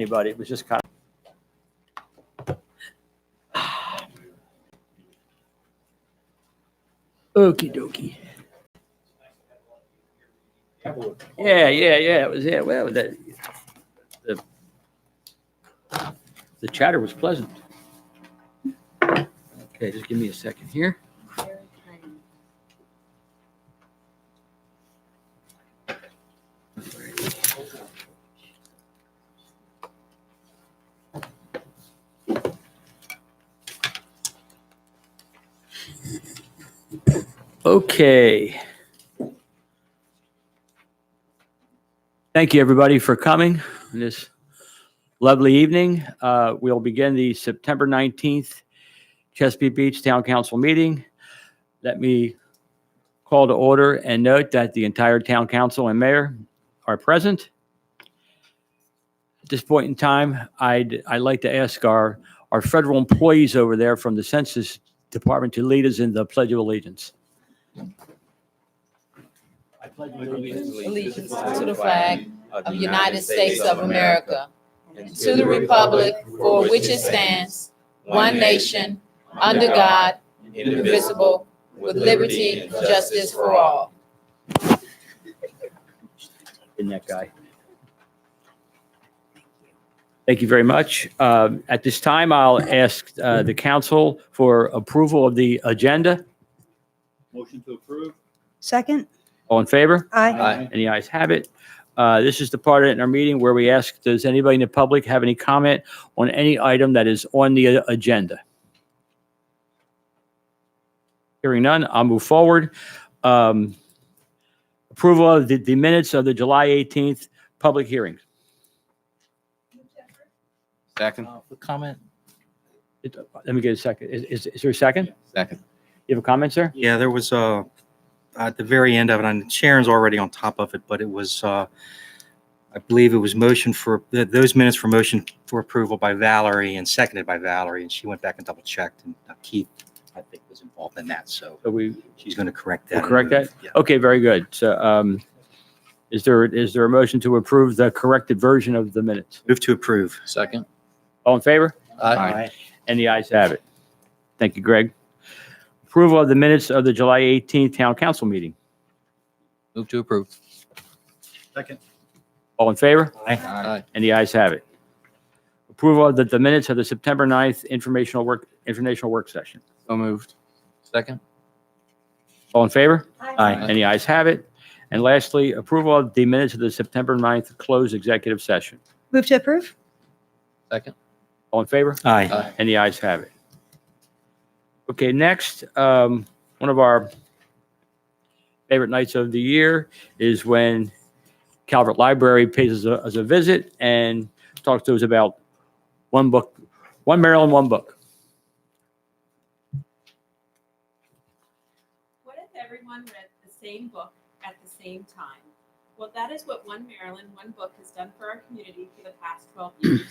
anybody. It was just kind of. Okie dokie. Yeah. It was, yeah. Well, the chatter was pleasant. Okay, just give me a second here. Okay. Thank you, everybody, for coming on this lovely evening. We'll begin the September 19th Chesapeake Beach Town Council meeting. Let me call to order and note that the entire Town Council and Mayor are present. At this point in time, I'd like to ask our federal employees over there from the Census Department to lead us in the Pledge of Allegiance. I pledge allegiance to the flag of the United States of America and to the republic for which it stands, one nation, under God, indivisible, with liberty and justice for all. In that guy. Thank you very much. At this time, I'll ask the council for approval of the agenda. Motion to approve. Second? All in favor? Aye. Any ayes have it. This is the part in our meeting where we ask, does anybody in the public have any comment on any item that is on the agenda? Hearing none, I'll move forward. Approval of the minutes of the July 18th public hearings. Second. Comment? Let me get a second. Is there a second? Second. You have a comment, sir? Yeah, there was at the very end of it, and Sharon's already on top of it, but it was, I believe it was motion for, those minutes for motion for approval by Valerie and seconded by Valerie, and she went back and double checked, and Keith, I think, was involved in that, so So we she's going to correct that. will correct that? Yeah. Okay, very good. So, is there a motion to approve the corrected version of the minutes? Move to approve. Second. All in favor? Aye. And the ayes have it. Thank you, Greg. Approval of the minutes of the July 18th Town Council meeting. Move to approve. Second. All in favor? Aye. And the ayes have it. Approval of the minutes of the September 9th informational work session. So moved. Second. All in favor? Aye. And the ayes have it. And lastly, approval of the minutes of the September 9th closed executive session. Move to approve? Second. All in favor? Aye. Aye. And the ayes have it. Okay, next, one of our favorite nights of the year is when Calvert Library pays us a visit and talks to us about one book, One Maryland, One Book. What if everyone read the same book at the same time? Well, that is what One Maryland, One Book has done for our community for the past 12 years.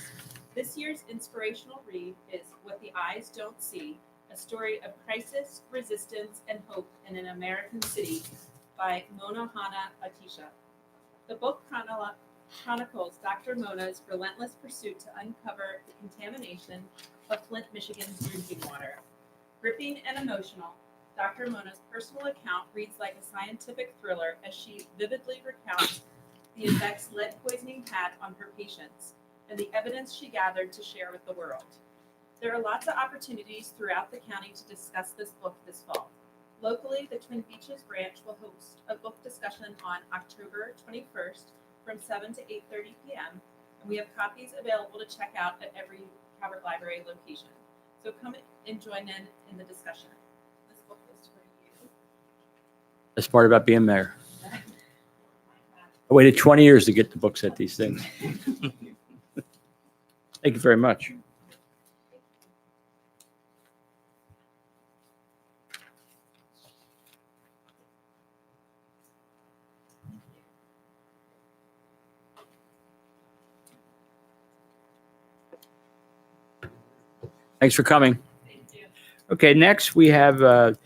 This year's inspirational read is What the Eyes Don't See, a story of crisis, resistance, and hope in an American city by Mona Hanna Atisha. The book chronicles Dr. Mona's relentless pursuit to uncover the contamination of Flint, Michigan's drinking water. Gripping and emotional, Dr. Mona's personal account reads like a scientific thriller as she vividly recounts the effects lead poisoning had on her patients and the evidence she gathered to share with the world. There are lots of opportunities throughout the county to discuss this book this fall. Locally, the Twin Beaches branch will host a book discussion on October 21st from 7 to 8:30 p.m. And we have copies available to check out at every Calvert Library location. So come and join in the discussion. This book is for you. That's part about being mayor. I waited 20 years to get the books at these things. Thank you very much. Thanks for coming. Thank you. Okay, next we have an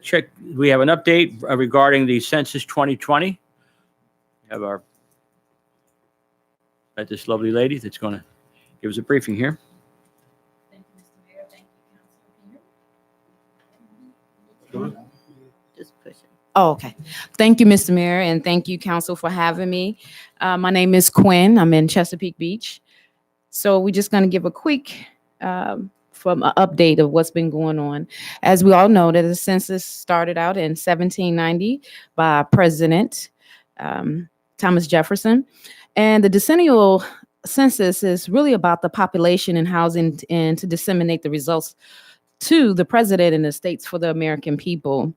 update regarding the Census 2020. We have this lovely lady that's going to give us a briefing here. Thank you, Mr. Mayor. Thank you, Councilor. Just push it. Oh, okay. Thank you, Mr. Mayor, and thank you, Council, for having me. My name is Quinn. I'm in Chesapeake Beach. So we're just going to give a quick from an update of what's been going on. As we all know, that the census started out in 1790 by President Thomas Jefferson. And the decennial census is really about the population and housing and to disseminate the results to the president and the states for the American people.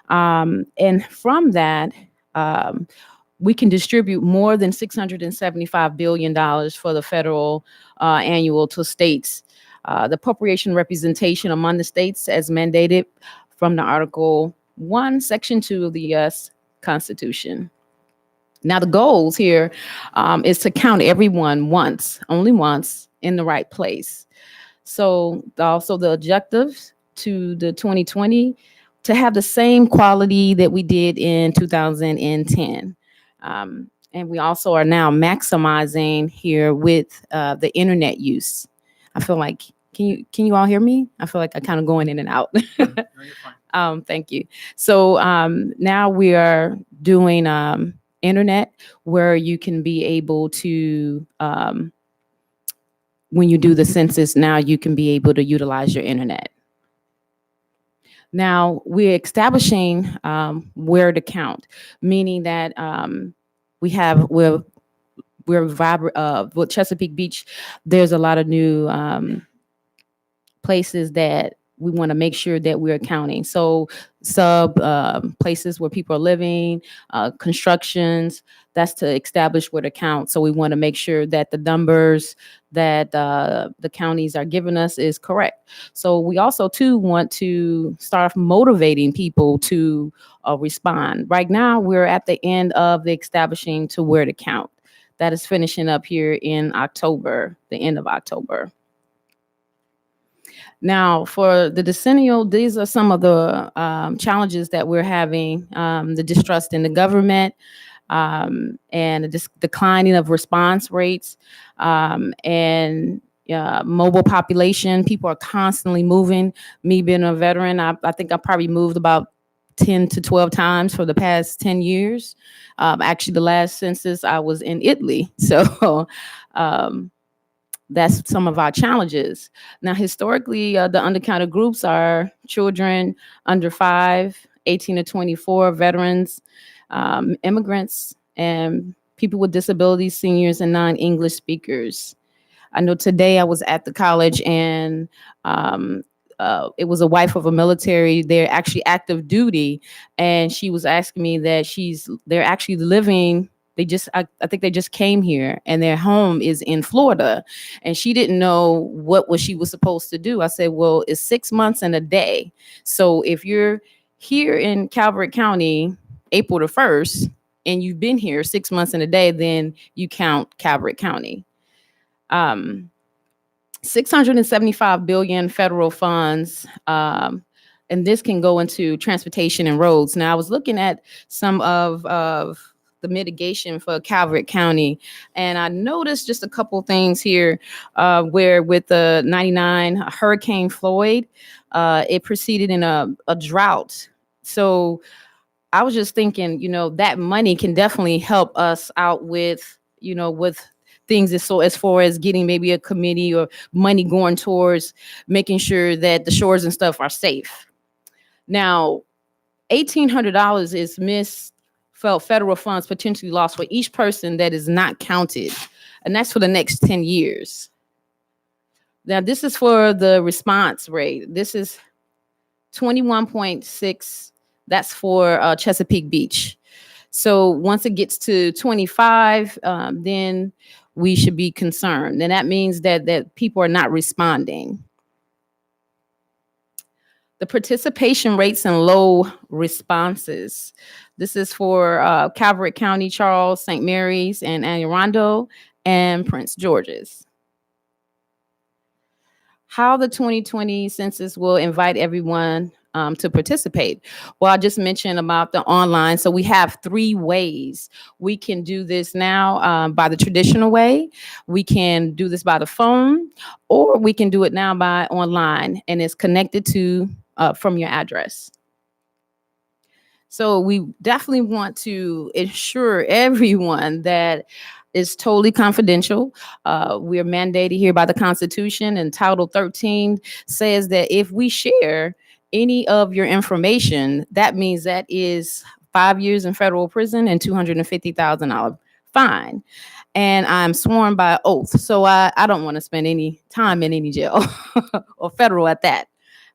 And from that, we can distribute more than $675 billion for the federal annual to states. The appropriation representation among the states as mandated from the Article 1, Section 2 of the U.S. Constitution. Now, the goals here is to count everyone once, only once, in the right place. So also the objectives to the 2020 to have the same quality that we did in 2010. And we also are now maximizing here with the internet use. I feel like, can you all hear me? I feel like I'm kind of going in and out. Thank you. So now we are doing internet where you can be able to, when you do the census, now you can be able to utilize your internet. Now we're establishing where to count, meaning that we're with Chesapeake Beach. There's a lot of new places that we want to make sure that we're counting. So places where people are living, constructions, that's to establish where to count. So we want to make sure that the numbers that the counties are giving us is correct. So we also too want to start motivating people to respond. Right now, we're at the end of the establishing to where to count. That is finishing up here in October, the end of October. Now, for the decennial, these are some of the challenges that we're having, the distrust in the government, and the declining of response rates, and mobile population. People are constantly moving. Me being a veteran, I think I probably moved about 10 to 12 times for the past 10 years. Actually, the last census, I was in Italy. So that's some of our challenges. Now, historically, the undercounted groups are children under 5, 18 to 24, veterans, immigrants, and people with disabilities, seniors, and non-English speakers. I know today I was at the college and it was a wife of a military. They're actually active duty. And she was asking me that they're actually living, I think they just came here and their home is in Florida. And she didn't know what she was supposed to do. I said, well, it's 6 months and a day. So if you're here in Calvert County, April the 1st, and you've been here 6 months and a day, then you count Calvert County. 675 billion federal funds, and this can go into transportation and roads. Now, I was looking at some of the mitigation for Calvert County, and I noticed just a couple things here where with the 99 Hurricane Floyd, it proceeded in a drought. So I was just thinking, that money can definitely help us out with, with things as far as getting maybe a committee or money going towards making sure that the shores and stuff are safe. Now, $1,800 is federal funds potentially lost for each person that is not counted. And that's for the next 10 years. Now, this is for the response rate. This is 21.6. That's for Chesapeake Beach. So once it gets to 25, then we should be concerned. And that means that people are not responding. The participation rates and low responses. This is for Calvert County, Charles, St. Mary's, and Anne Arundel, and Prince George's. How the 2020 census will invite everyone to participate. Well, I just mentioned about the online. So we have 3 ways. We can do this now by the traditional way. We can do this by the phone, or we can do it now by online, and it's connected to from your address. So we definitely want to ensure everyone that it's totally confidential. We are mandated here by the Constitution, and Title 13 says that if we share any of your information, that means that is 5 years in federal prison and $250,000 fine. And I'm sworn by oath, so I don't want to spend any time in any jail or federal at that.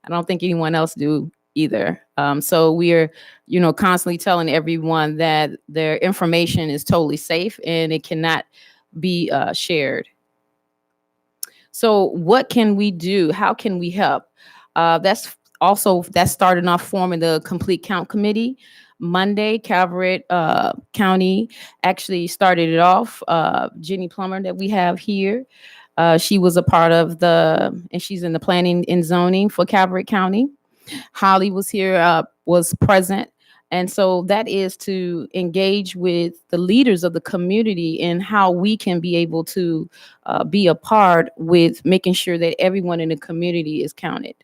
I don't think anyone else do either. So we are, constantly telling everyone that their information is totally safe and it cannot be shared. So what can we do? How can we help? That's started off forming the Complete Count Committee. Monday, Calvert County actually started it off. Jenny Plummer that we have here, she was a part of and she's in the planning and zoning for Calvert County. Holly was here, was present. And so that is to engage with the leaders of the community and how we can be able to be a part with making sure that everyone in the community is counted.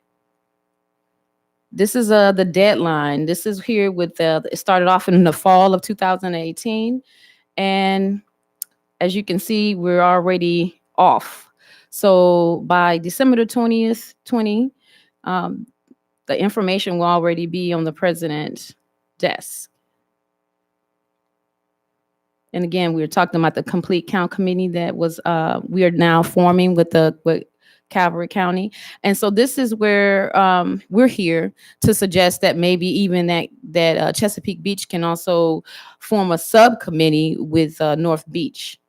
This is the deadline. This is here with it started off in the fall of 2018. And as you can see, we're already off. So by December the 20th, the information will already be on the president's desk. And again, we were talking about the Complete Count Committee that was we are now forming with Calvert County. And so this is where we're here to suggest that maybe even that Chesapeake Beach can also form a subcommittee with North Beach.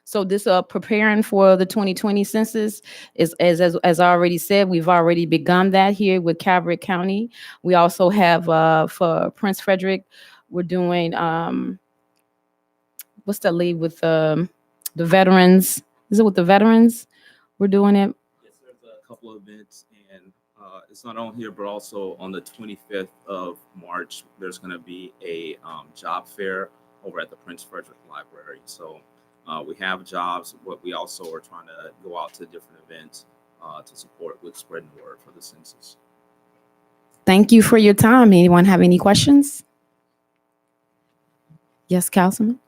So this preparing for the 2020 census is, as I already said, we've already begun that here with Calvert County. We also have for Prince Frederick, we're doing what's that lead with the veterans? Is it with the veterans? We're doing it. Yes, there's a couple of events, and it's not on here, but also on the 25th of March, there's going to be a job fair over at the Prince Frederick Library. So we have jobs, but we also are trying to go out to different events to support with spreading the word for the census. Thank you for your time. Anyone have any questions? Yes, Councilman.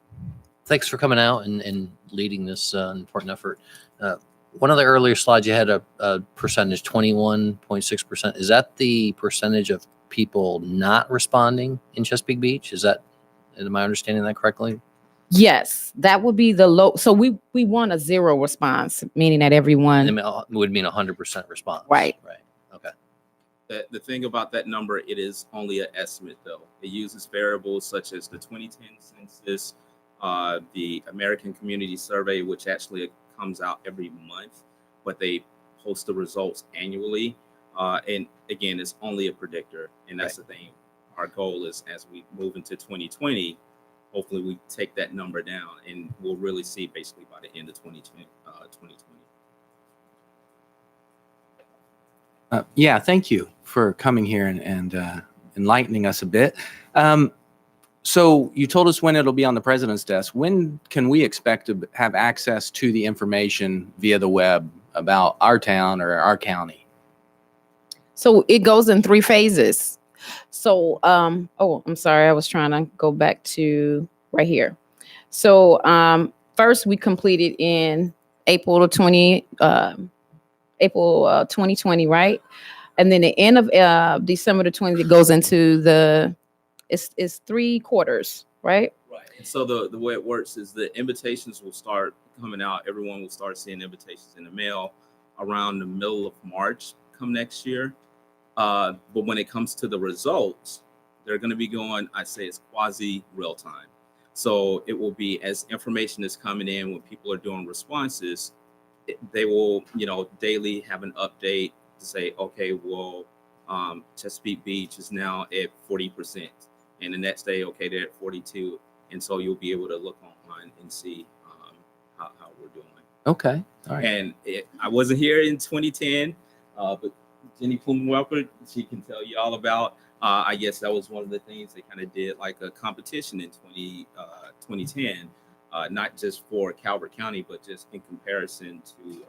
Thanks for coming out and leading this important effort. One of the earlier slides, you had a percentage, 21.6%. Is that the percentage of people not responding in Chesapeake Beach? Am I understanding that correctly? Yes, that would be the low. So we want a 0 response, meaning that everyone. It would mean 100% response. Right. Right. Okay. The thing about that number, it is only an estimate, though. It uses variables such as the 2010 census, the American Community Survey, which actually comes out every month, but they post the results annually. And again, it's only a predictor. And that's the thing. Our goal is, as we move into 2020, hopefully we take that number down, and we'll really see basically by the end of 2020. Yeah, thank you for coming here and enlightening us a bit. So you told us when it'll be on the president's desk. When can we expect to have access to the information via the web about our town or our county? So it goes in 3 phases. So, I'm sorry, I was trying to go back to right here. So, first we completed in April 2020, right? And then the end of December the 20th, it goes into it's 3 quarters, right? Right. And so the way it works is the invitations will start coming out. Everyone will start seeing invitations in the mail around the middle of March come next year. But when it comes to the results, they're going to be going, I say it's quasi real time. So it will be as information is coming in, when people are doing responses, they will, daily have an update to say, okay, well, Chesapeake Beach is now at 40%. And the next day, okay, they're at 42. And so you'll be able to look online and see how we're doing. Okay. All right. And I wasn't here in 2010, but Jenny Plumer-Welker, she can tell you all about. I guess that was one of the things they kind of did, like a competition in 2010, not just for Calvert County, but just in comparison to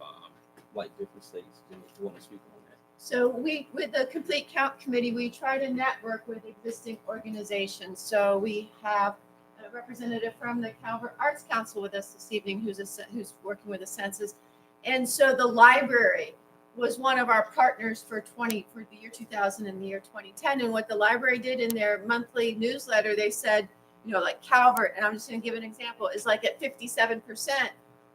like different states. Jenny, if you want to speak on that? So we, with the Complete Count Committee, we try to network with existing organizations. So we have a representative from the Calvert Arts Council with us this evening, who's working with the census. And so the library was one of our partners for the year 2000 and the year 2010. And what the library did in their monthly newsletter, they said, you know, like Calvert, and I'm just going to give an example, is like at 57%.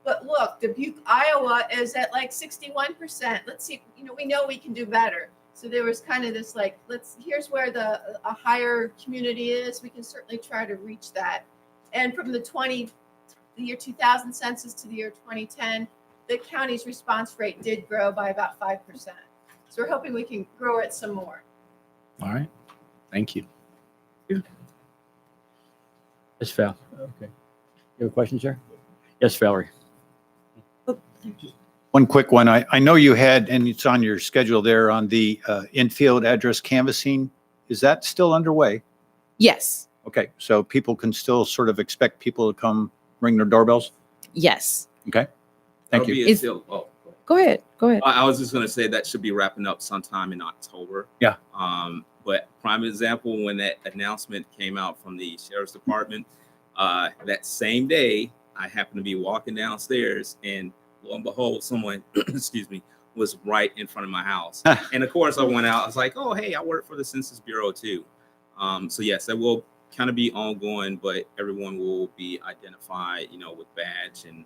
But look, Dubuque, Iowa is at like 61%. Let's see, you know we can do better. So there was kind of this like, here's where a higher community is. We can certainly try to reach that. And from the year 2000 census to the year 2010, the county's response rate did grow by about 5%. So we're hoping we can grow it some more. All right. Thank you. Ms. Val. Okay. You have a question, sir? Yes, Valerie. One quick one. I know you had, and it's on your schedule there on the infield address canvassing. Is that still underway? Yes, Okay, so people can still sort of expect people to come ring their doorbells? yes. Okay, thank That'll you. be Is- until- oh, Go ahead. I was just gonna say that should be wrapping up sometime in October. Yeah. But prime example, when that announcement came out from the sheriff's department, that same day, I happened to be walking downstairs, and lo and behold, someone, excuse me, was right in front of my house. And of course, I went out. I was like, "Oh, hey, I work for the Census Bureau too." So yes, that will kind of be ongoing, but everyone will be identified, you know, with badge and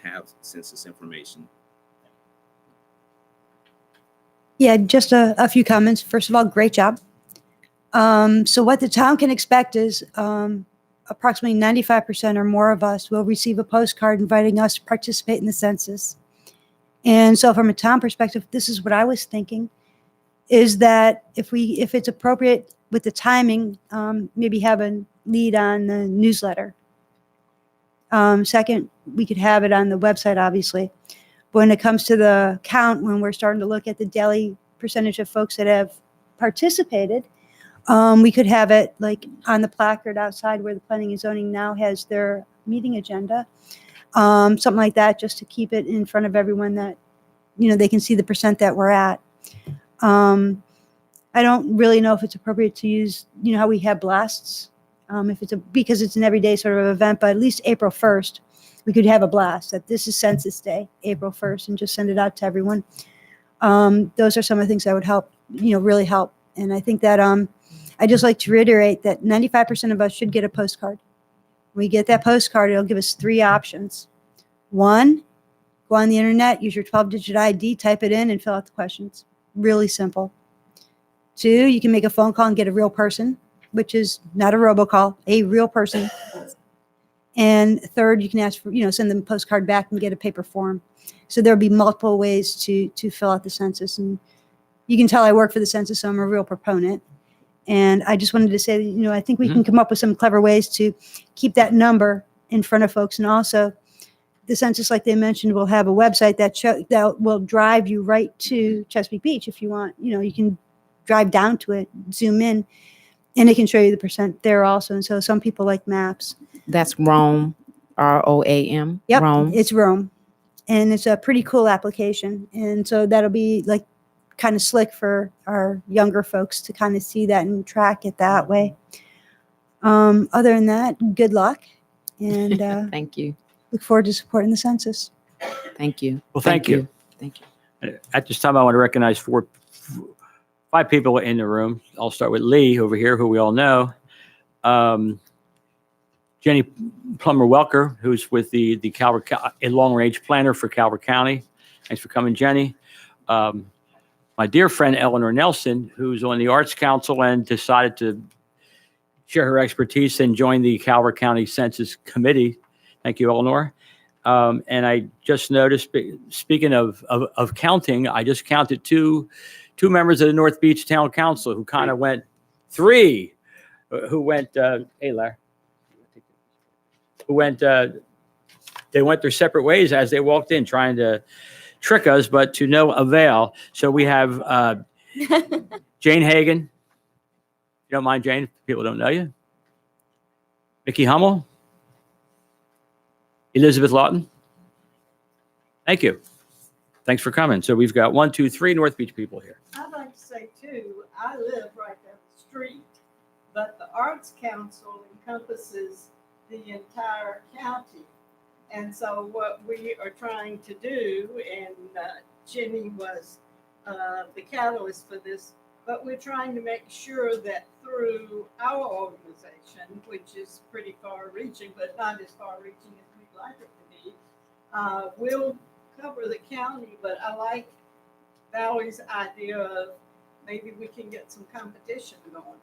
have census information. Yeah, just a few comments. First of all, great job. So what the town can expect is approximately 95% or more of us will receive a postcard inviting us to participate in the census. And so from a town perspective, this is what I was thinking, is that if it's appropriate with the timing, maybe have a lead on the newsletter. Second, we could have it on the website, obviously. But when it comes to the count, when we're starting to look at the daily percentage of folks that have participated, we could have it like on the placard outside where the planning and zoning now has their meeting agenda. Something like that, just to keep it in front of everyone that, you know, they can see the percent that we're at. I don't really know if it's appropriate to use, you know, how we have blasts. Because it's an everyday sort of event, but at least April 1st, we could have a blast that this is Census Day, April 1st, and just send it out to everyone. Those are some of the things that would help, you know, really help. And I think that I just like to reiterate that 95% of us should get a postcard. When we get that postcard, it'll give us 3 options. 1, go on the internet, use your 12-digit ID, type it in, and fill out the questions. Really simple. 2, you can make a phone call and get a real person, which is not a robocall, a real person. And 3rd, you can ask for, you know, send them a postcard back and get a paper form. So there'll be multiple ways to fill out the census. And you can tell I work for the census, so I'm a real proponent. And I just wanted to say that, you know, I think we can come up with some clever ways to keep that number in front of folks. And also, the census, like they mentioned, will have a website that will drive you right to Chesapeake Beach if you want. You know, you can drive down to it, zoom in, and it can show you the percent there also. And so some people like maps. That's Rome, ROAM. Yep, Rome. it's Rome. And it's a pretty cool application. And so that'll be like kind of slick for our younger folks to kind of see that and track it that way. Other than that, good luck. And Thank you. look forward to supporting the census. Thank you. Well, thank you. Thank you. At this time, I want to recognize 5 people in the room. I'll start with Lee over here, who we all know. Jenny Plumer-Welker, who's with the Calvert, a long-range planner for Calvert County. Thanks for coming, Jenny. My dear friend Eleanor Nelson, who's on the Arts Council and decided to share her expertise and join the Calvert County Census Committee. Thank you, Eleanor. And I just noticed, speaking of counting, I just counted two members of the North Beach Town Council who kind of went 3, who went, hey, Larry, who went, they went their separate ways as they walked in, trying to trick us, but to no avail. So we have Jane Hagan. If you don't mind, Jane, if people don't know you. Mickey Hummel. Elizabeth Lawton. Thank you. Thanks for coming. So we've got 1, 2, 3 North Beach people here. I'd like to say too, I live right down the street, but the Arts Council encompasses the entire county. And so what we are trying to do, and Jenny was the catalyst for this, but we're trying to make sure that through our organization, which is pretty far reaching, but not as far reaching as we'd like it to be, we'll cover the county, but I like Valerie's idea of maybe we can get some competition going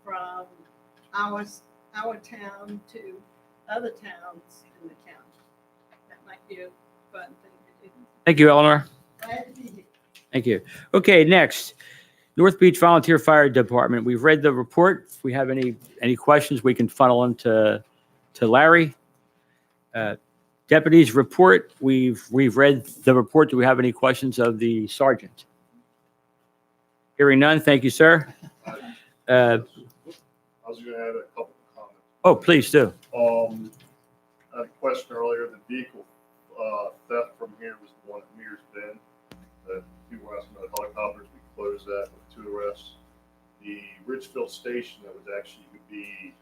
from our town to other towns in the county. That might be a fun thing to do. Thank you, Eleanor. Glad to be here. Thank you. Okay, next, North Beach Volunteer Fire Department. We've read the report. If we have any questions, we can funnel them to Larry. Deputies report. We've read the report. Do we have any questions of the sergeant? Hearing none. Thank you, sir. I was going to add a couple of comments. Oh, please do. I had a question earlier. The vehicle theft from here was the one at Mears Bend. That people were asking about helicopters. We closed that with 2 arrests. The Richfield station that was actually would be,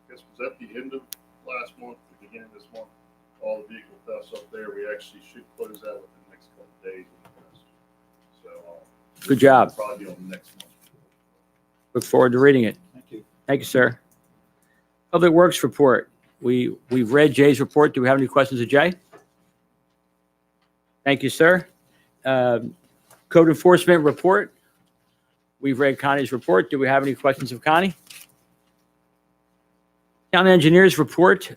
I guess, was at the end of last month, the beginning of this month. All the vehicle thefts up there. We actually should close that within the next couple of days. So Good job. probably be on the next month. Look forward to reading it. Thank you. Thank you, sir. Public Works report. We've read Jay's report. Do we have any questions of Jay? Thank you, sir. Code enforcement report. We've read Connie's report. Do we have any questions of Connie? Town engineers report.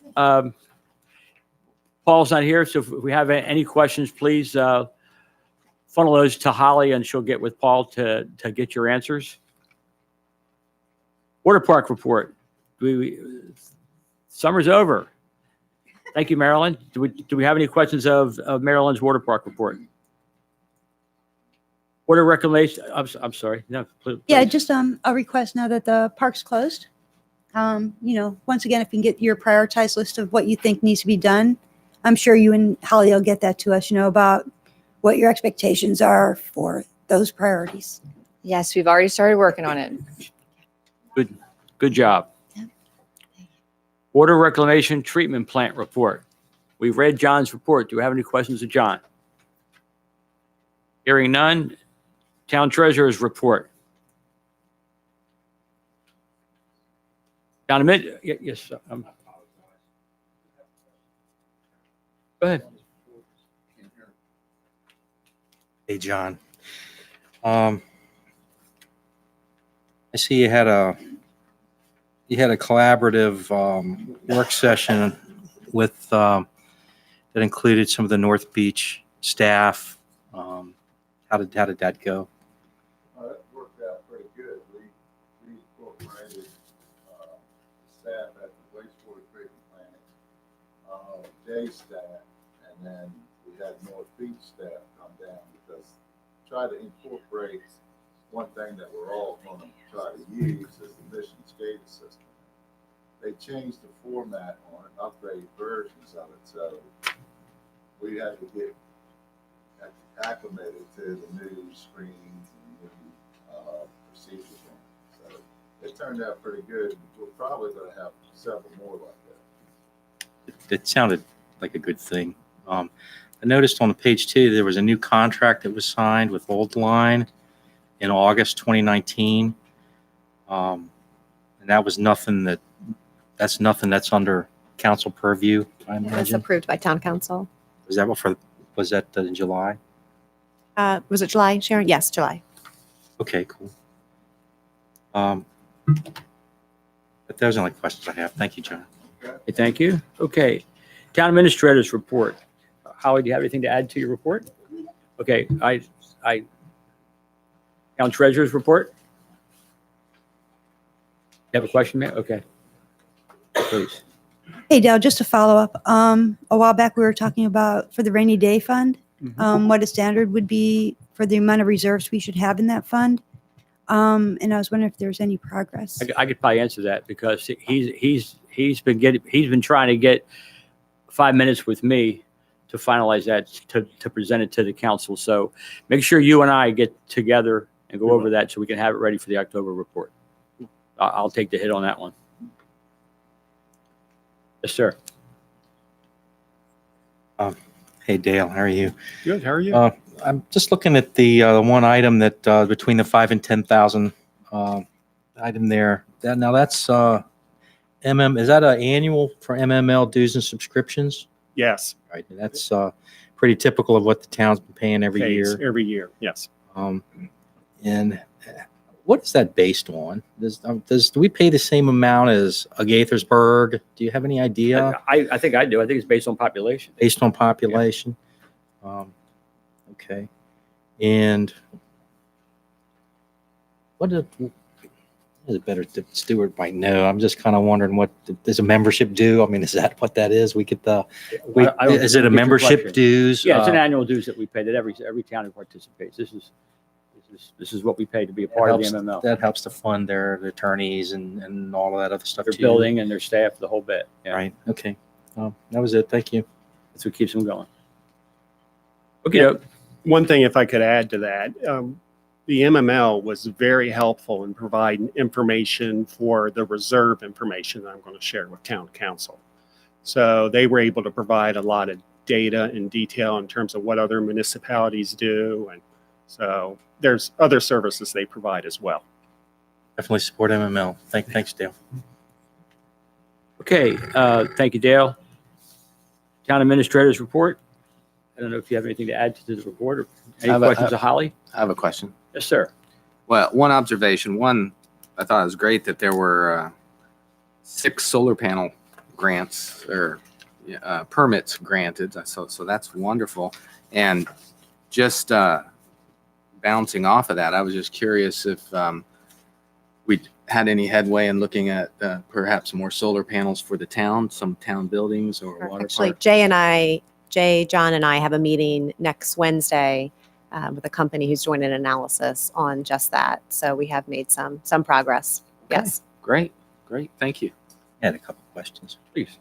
Paul's not here, so if we have any questions, please funnel those to Holly and she'll get with Paul to get your answers. Water park report. Summer's over. Thank you, Marilyn. Do we have any questions of Marilyn's water park report? Water reclamation, I'm sorry. No, please. Yeah, just a request now that the park's closed. Once again, if you can get your prioritized list of what you think needs to be done, I'm sure you and Holly will get that to us, about what your expectations are for those priorities. Yes, we've already started working on it. Good job. Yeah. Water reclamation treatment plant report. We've read John's report. Do we have any questions of John? Hearing none. Town treasurer's report. Down a minute. Yes. Go ahead. Hey, John. I see you had a collaborative work session with that included some of the North Beach staff. How did that go? That worked out pretty good. We incorporated staff at the wastewater treatment plant, day staff, and then we had North Beach staff come down because try to incorporate one thing that we're all going to try to use is the mission SCADA system. They changed the format on it, upgraded versions of it, so we had to get acclimated to the new screens and new procedures on it. So it turned out pretty good. We're probably going to have several more like that. It sounded like a good thing. I noticed on page 2 there was a new contract that was signed with Old Line in August 2019, and that was nothing that's under council purview. I That's imagine. approved by town council. Was that in July? Was it July, Sharon? Yes, July. Okay, cool. But those are the only questions I have. Thank you, John. Okay, thank you. Okay. Town administrators report. Holly, do you have anything to add to your report? Okay, town treasurer's report. You have a question, ma'am? Okay. Please. Hey, Dale, just to follow up, a while back we were talking about for the rainy day fund, what a standard would be for for the amount of reserves we should have in that fund. And I was wondering if there's any progress. I could probably answer that because he's been trying to get 5 minutes with me to finalize that, to present it to the council. So make sure you and I get together and go over that so we can have it ready for the October report. I'll take the hit on that one. Yes, sir. Hey, Dale, how are you? Good, how are you? I'm just looking at the one item that between the 5 and 10,000 item there. That's is that an annual for MML dues and subscriptions? Yes, Right. That's pretty typical of what the town's been paying every year. every year, yes. And what is that based on? Do we pay the same amount as Gaithersburg? Do you have any idea? I think I do. I think it's based on population. Based on population? Okay. And what is it better to Stewart might know? I'm just kind of wondering what does a membership due? I mean, is that what that is? We get the, I don't is it a get your membership question. dues? Yeah, it's an annual dues that we pay that every town who participates. This is what we pay to be a part of the MML. That helps to fund their attorneys and all of that other stuff Their too. building and their staff, the whole bit. Yeah. Right. Okay. That was it. Thank you. That's what keeps them going. Okay. One thing, if I could add to that, the MML was very helpful in providing information for the reserve information that I'm going to share with town council. So they were able to provide a lot of data and detail in terms of what other municipalities do. And so there's other services they provide as well. Definitely support MML. Thanks, Dale. Okay. Thank you, Dale. Town administrators report. I don't know if you have anything to add to the report or any questions of Holly? I have a question. Yes, sir. Well, one observation. One, I thought it was great that there were 6 solar panel grants or permits granted. So that's wonderful. And just bouncing off of that, I was just curious if we had any headway in looking at perhaps more solar panels for the town, some town buildings or water Actually, parks. John and I have a meeting next Wednesday with a company who's doing an analysis on just that. So we have made some progress. Okay. Yes. Great. Thank you. I had a couple questions. Please.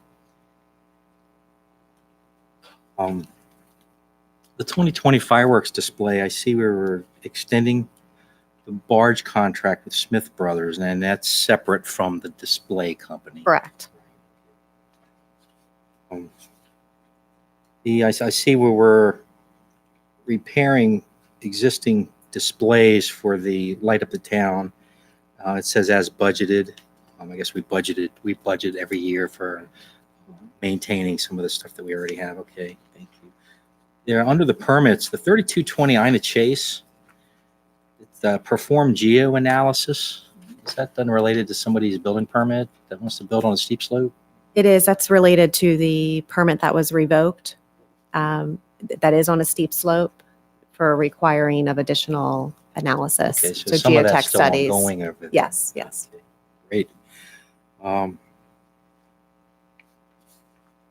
The 2020 fireworks display, I see we were extending the barge contract with Smith Brothers, and that's separate from the display company. Correct. I see where we're repairing existing displays for the Light Up the Town. It says as budgeted. I guess we budget every year for maintaining some of the stuff that we already have. Okay, thank you. There, under the permits, the 3220 Ina Chase, it's perform geo analysis. Is that done related to somebody's building permit that wants to build on a steep slope? It is. That's related to the permit that was revoked. That is on a steep slope for requiring of additional analysis. Okay, So some of that's geotech still studies. ongoing over there. Yes, yes. Okay, great. I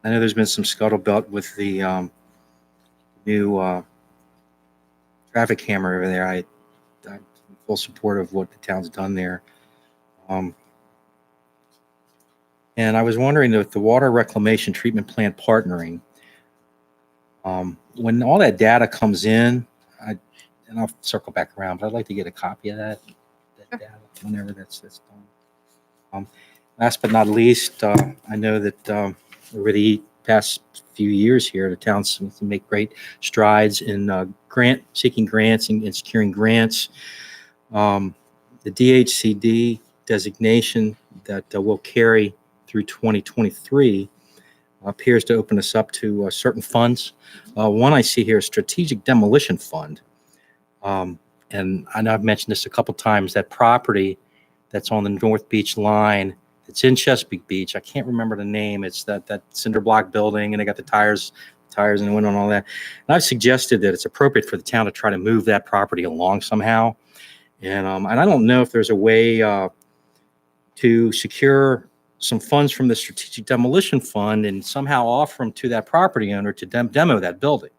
know there's been some scuttlebutt with the new traffic camera over there. I'm in full support of what the town's done there. And I was wondering if the water reclamation treatment plant partnering, when all that data comes in, and I'll circle back around, but I'd like to get a copy of that data whenever that's done. Last but not least, I know that over the past few years here, the town's to make great strides in seeking grants and securing grants. The DHCD designation that we'll carry through 2023 appears to open us up to certain funds. One I see here is Strategic Demolition Fund. And I know I've mentioned this a couple times, that property that's on the North Beach line, it's in Chesapeake Beach. I can't remember the name. It's that cinder block building, and they got the tires in the window and all that. And I've suggested that it's appropriate for the town to try to move that property along somehow. And I don't know if there's a way to secure some funds from the Strategic Demolition Fund and somehow offer them to that property owner to demo that building.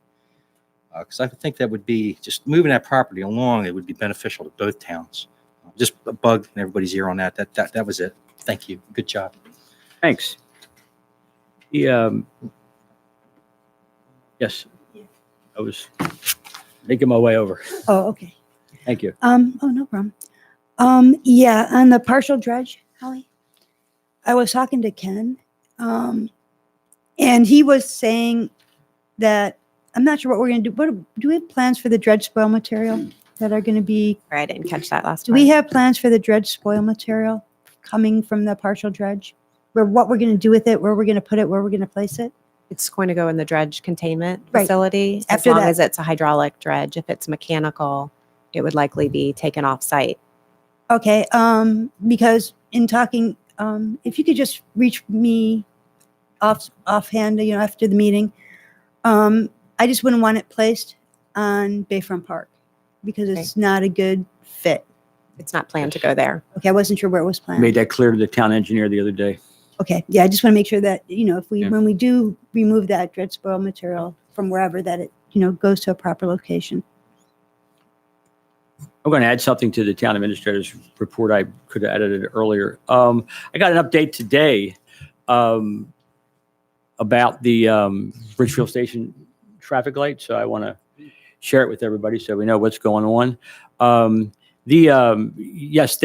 because I think that would be, just moving that property along, it would be beneficial to both towns. Just a bug in everybody's ear on that. That was it. Thank you. Good job. Thanks. Yes, I was making my way over. Oh, okay. Thank you. Oh, no problem. Yeah, on the partial dredge, Holly, I was talking to Ken, and he was saying that, I'm not sure what we're going to do. Do we have plans for the dredge spoil material that are going to be, Sorry, I didn't catch that last do part. we have plans for the dredge spoil material coming from the partial dredge? Where, what we're going to do with it, where we're going to put it, where we're going to place it? It's going to go in the dredge containment Right. facility. As After long that. as it's a hydraulic dredge. If it's mechanical, it would likely be taken off site. Okay, because in talking, if you could just reach me offhand, after the meeting, I just wouldn't want it placed on Bayfront Park because it's not a good fit. It's not planned to go there. Okay, I wasn't sure where it was planned. Made that clear to the town engineer the other day. Okay, yeah, I just want to make sure that, if we, Yeah. when we do remove that dredge spoil material from wherever, that it, goes to a proper location. I'm going to add something to the town administrator's report. I could have added it earlier. I got an update today about the Bridgefield Station traffic light, so I want to share it with everybody so we know what's going on. Yes,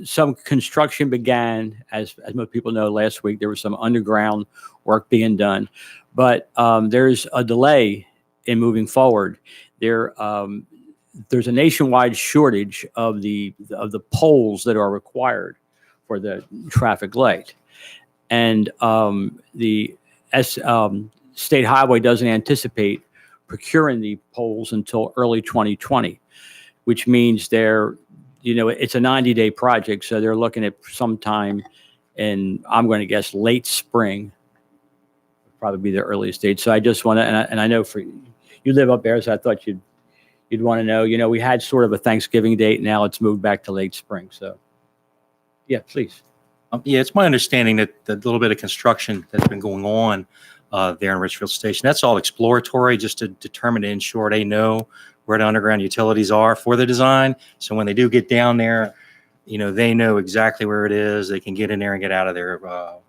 some construction began, as most people know, last week. There was some underground work being done, but there's a delay in moving forward. There's a nationwide shortage of the poles that are required for the traffic light, and the State Highway doesn't anticipate procuring the poles until early 2020, which means it's a 90-day project, so they're looking at sometime in, I'm going to guess, late spring, would probably be the earliest date. So I just want to, and I know for you live up there, so I thought you'd want to know. We had sort of a Thanksgiving date, now it's moved back to late spring. So, yeah, please. Yeah, it's my understanding that the little bit of construction that's been going on there in Richfield Station, that's all exploratory, just to determine to ensure they know where the underground utilities are for the design. So when they do get down there, they know exactly where it is. They can get in there and get out of there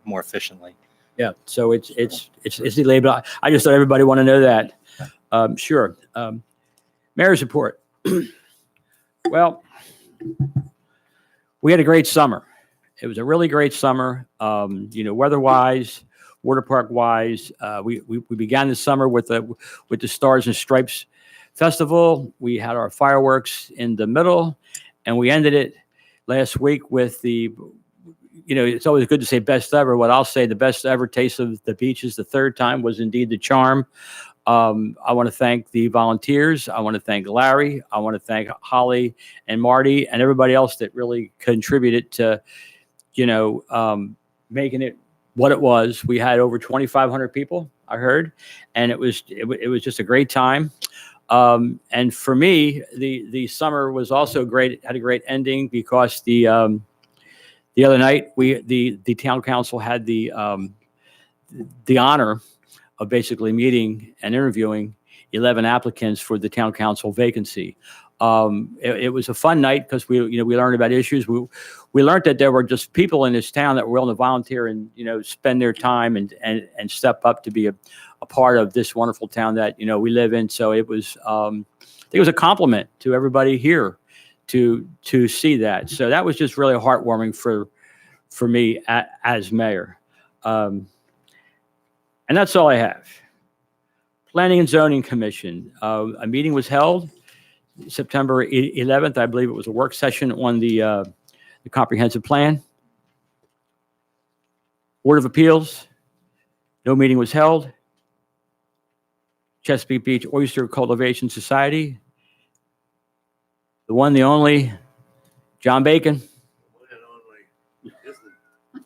more efficiently. Yeah, so it's delayed, but I just thought everybody want to know that. Sure. Mayor's report. Well, we had a great summer. It was a really great summer. Weather-wise, water park-wise. We began the summer with the Stars and Stripes Festival. We had our fireworks in the middle, and we ended it last week with it's always good to say best ever. What I'll say, the best ever taste of the beaches the third time was indeed the charm. I want to thank the volunteers. I want to thank Larry. I want to thank Holly and Marty and everybody else that really contributed to, making it what it was. We had over 2,500 people, I heard, and it was just a great time. And for me, the summer was also great. Had a great ending because the other night the town council had the honor of basically meeting and interviewing 11 applicants for the town council vacancy. It was a fun night because we learned about issues. We learned that there were just people in this town that were willing to volunteer and spend their time and step up to be a part of this wonderful town that we live in. So it was I think it was a compliment to everybody here to see that. So that was just really heartwarming for me as mayor. And that's all I have. Planning and Zoning Commission. A meeting was held September 11th. I believe it was a work session on the comprehensive plan. Board of Appeals. No meeting was held. Chesapeake Beach Oyster Cultivation Society. The one, the only, John Bacon.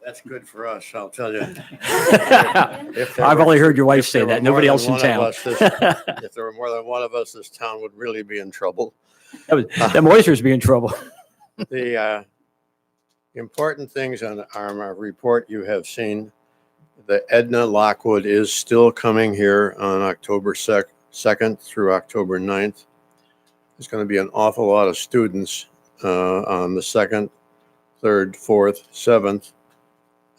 That's good for us, I'll tell you. I've only heard your wife say that. Nobody else in town. If there were more than one of us, this town would really be in trouble. Them oysters be in trouble. The important things on our report you have seen, the Edna Lockwood is still coming here on October 2nd through October 9th. There's going to be an awful lot of students on the 2nd, 3rd, 4th, 7th,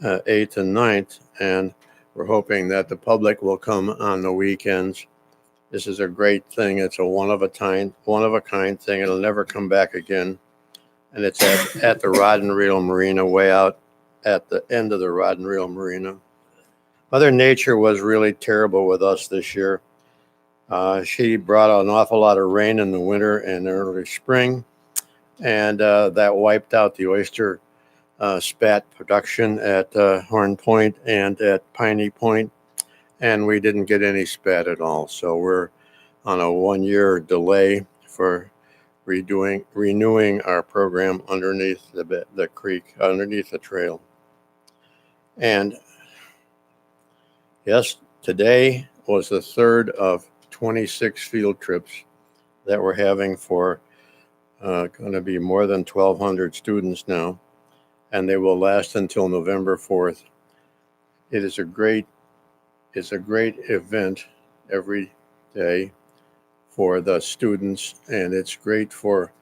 8th, and 9th, and we're hoping that the public will come on the weekends. This is a great thing. It's a one of a kind thing. It'll never come back again. And it's at the Rod and Reel Marina, way out at the end of the Rod and Reel Marina. Mother Nature was really terrible with us this year. She brought an awful lot of rain in the winter and early spring, and that wiped out the oyster spat production at Horn Point and at Piney Point, and we didn't get any spat at all. So we're on a 1-year delay for renewing our program underneath the creek, underneath the trail. And yes, today was the 3rd of 26 field trips that we're having for going to be more than 1,200 students now, and they will last until November 4th. It's a great event every day for the students, and it's great for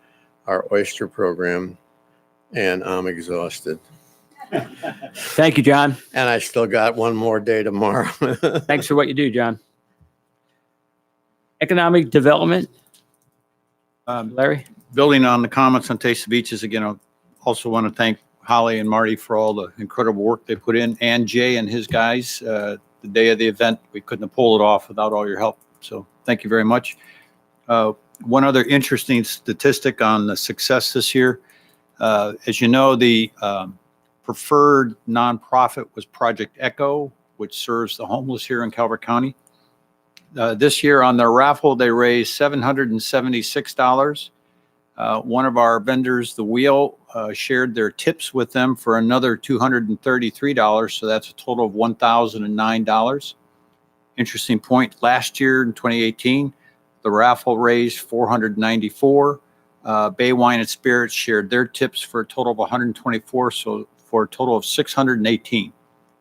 our oyster program, and I'm exhausted. Thank you, John. And I still got one more day tomorrow. Thanks for what you do, John. Economic development, Larry? Building on the comments on Taste of Beaches, again, I also want to thank Holly and Marty for all the incredible work they put in, and Jay and his guys. The day of the event, we couldn't have pulled it off without all your help. So thank you very much. One other interesting statistic on the success this year. As you know, the preferred nonprofit was Project Echo, which serves the homeless here in Calvert County. This year on their raffle, they raised $776. One of our vendors, The Wheel, shared their tips with them for another $233. So that's a total of $1,009. Interesting point. Last year in 2018, the raffle raised $494. Bay Wine and Spirits shared their tips for a total of $124. So for a total of $618.